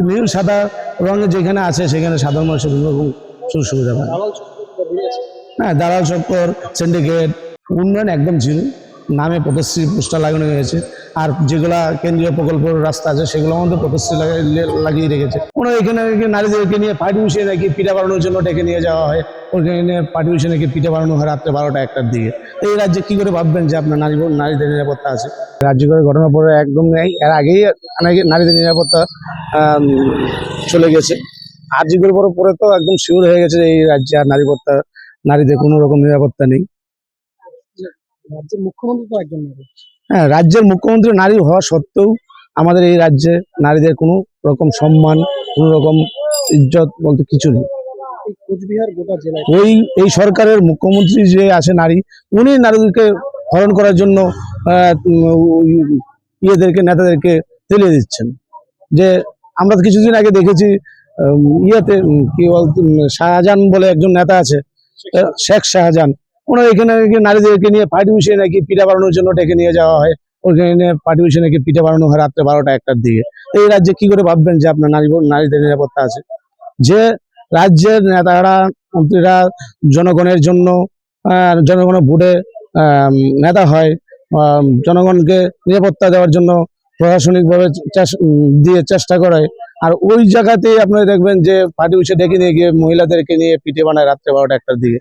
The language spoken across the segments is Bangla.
নীল সাদা রঙে যেখানে আছে সেখানে সাধারণ মানুষের কোনো রকম সুযোগ সুবিধা পায় না। হ্যাঁ, দালাল চক্কর, সিন্ডিকেট, উন্নয়ন একদম জিরো। নামে প্রতিশ্রুতি পোস্টার লাগানো হয়েছে, আর যেগুলা কেন্দ্রীয় প্রকল্প রাস্তা আছে সেগুলোর মধ্যে প্রতিশ্রুতি লাগিয়ে রেখেছে। ওনারা এখানে নারীদেরকে নিয়ে পার্টি বসিয়ে নাকি পিঠা বানানোর জন্য ডেকে নিয়ে যাওয়া হয়, ওখানে পার্টি বসিয়ে নাকি পিঠা বানানো হয় রাত্রে 12টা 1টার দিকে। এই রাজ্যে কি করে ভাববেন যে আপনার নারীদের নিরাপত্তা আছে? রাজ্যের ঘটনার পরে একদম নেই, এর আগেই নারীদের নিরাপত্তা চলে গেছে। আর যেগুলো পরে তো একদম শিওর হয়ে গেছে এই রাজ্যে আর নারীদের কোনো রকম নিরাপত্তা নেই। রাজ্যের মুখ্যমন্ত্রী তো একজন নারী। হ্যাঁ, রাজ্যের মুখ্যমন্ত্রী নারী হওয়া সত্ত্বেও আমাদের এই রাজ্যে নারীদের কোনো রকম সম্মান, কোনো রকম ইজ্জত বলতে কিছু নেই। কোচবিহার গোটা জেলায় এই সরকারের মুখ্যমন্ত্রী যে আছে নারী, উনি নারীদেরকে হরণ করার জন্য নেতাদেরকে তেলে দিচ্ছেন। যে আমরা কিছুদিন আগে দেখেছি কি বলতো, শাহজাহান বলে একজন নেতা আছে, শেখ শাহজাহান, ওনার এখানে নারীদেরকে নিয়ে পার্টি বসিয়ে নাকি পিঠা বানানোর জন্য ডেকে নিয়ে যাওয়া হয়, ওইখানে পার্টি বসিয়ে নাকি পিঠা বানানো হয় রাত্রে 12টা 1টার দিকে। এই রাজ্যে কি করে ভাববেন যে আপনার নারীদের নিরাপত্তা আছে? যে রাজ্যের নেতারা মন্ত্রীরা জনগণের জন্য জনগণের ভোটে নেতা হয়, জনগণকে নিরাপত্তা দেওয়ার জন্য প্রশাসনিকভাবে দিয়ে চেষ্টা করে, আর ওই জায়গাতে আপনারা দেখবেন যে পার্টি বসে ডেকে নিয়ে গিয়ে মহিলাদেরকে নিয়ে পিঠে বানায় রাত্রে 12টা 1টার দিকে।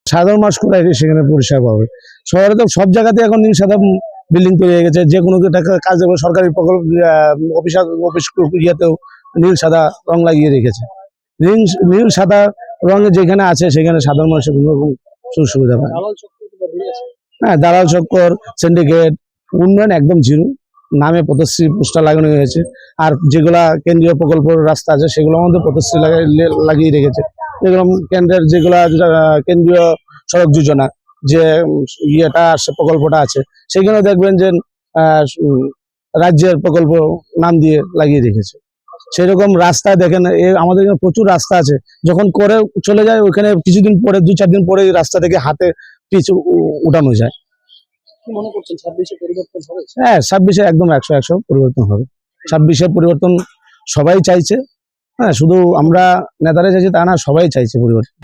সাধারণ মানুষ কোথায় সেখানে পরিষেবা পাবে? শহরে তো সব জায়গাতে এখন নীল সাদা বিল্ডিং তৈরি হয়ে গেছে, যে কোনো কাজ দেবে সরকারি প্রকল্প অফিস ইয়েতেও নীল সাদা রং লাগিয়ে রেখেছে। নীল সাদা রঙে যেখানে আছে সেখানে সাধারণ মানুষের কোনো রকম সুযোগ সুবিধা পায় না। হ্যাঁ, দালাল চক্কর, সিন্ডিকেট, উন্নয়ন একদম জিরো। নামে প্রতিশ্রুতি পোস্টার লাগানো হয়েছে, আর যেগুলা কেন্দ্রীয় প্রকল্প রাস্তা আছে সেগুলোর মধ্যে প্রতিশ্রুতি লাগিয়ে রেখেছে। যেগুলো কেন্দ্রের কেন্দ্রীয় সড়ক যোজনা যে প্রকল্পটা আছে, সেখানে দেখবেন যে রাজ্যের প্রকল্প নাম দিয়ে লাগিয়ে রেখেছে। সেরকম রাস্তা দেখেন, আমাদের এখানে প্রচুর রাস্তা আছে, যখন করে চলে যায় ওইখানে কিছুদিন পরে 2-4 দিন পরে রাস্তা থেকে হাতে পিচ উঠানো যায়। মনে করছেন 26-এ পরিবর্তন হবে? হ্যাঁ, 26-এ একদম 100 পরিবর্তন হবে। 26-এ পরিবর্তন সবাই চাইছে। হ্যাঁ, শুধু আমরা নেতারা চাইছি তা না, সবাই চাইছে পরিবর্তন।